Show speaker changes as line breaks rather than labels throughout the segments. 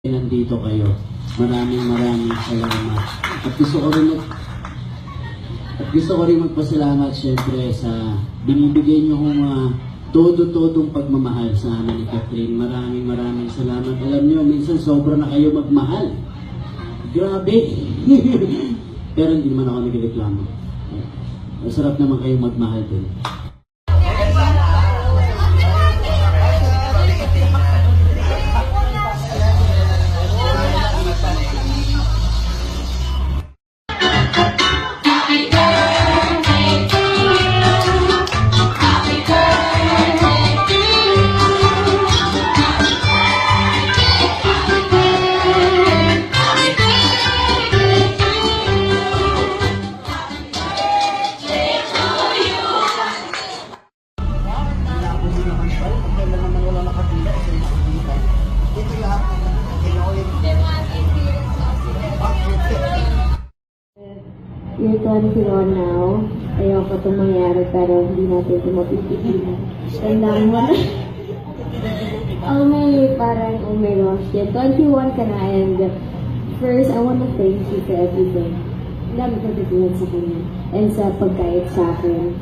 nandito kayo. Maraming salamat. At gusto ko rin magpasalamat syempre sa binibigay niyo kong todo-todong pagmamahal sa amin ni Catherine. Maraming salamat. Alam niyo, minsan sobra na kayo magmahal. Grabe. Pero hindi naman ako nagreklamo. Masarap naman kayo magmahal din.
You're 21 now. Ayoko itong mangyari pero hindi natin ito mapipigilan. Tandaan mo na. Parang may rush yan. 21 ka na and first, I want to thank you for everything. Ang dami ko tutulad sa kanya and sa pagkait sa akin.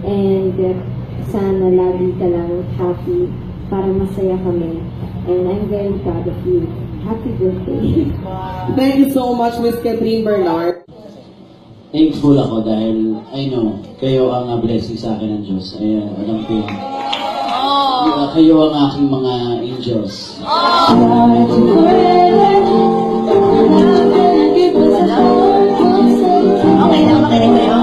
And sana lagi ka lang happy para masaya kami. And I'm very proud of you. Happy birthday.
Thank you so much, Miss Catherine Bernard.
Thankful ako dahil I know kayo ang blessing sa akin ng Diyos. Ay, alam ko yun. Kayo ang aking mga angels.
Okay lang, makinig kayo.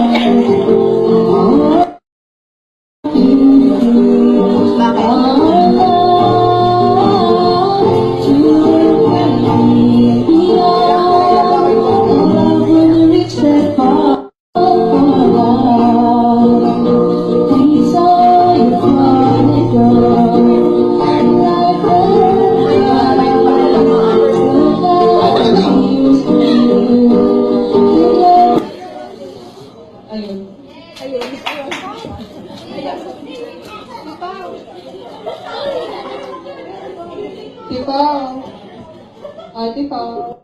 Tipaw.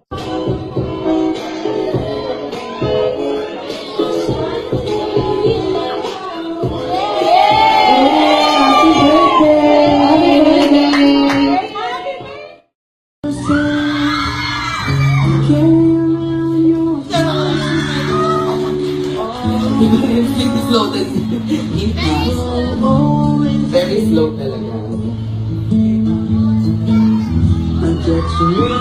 Very slow talaga.
I get to know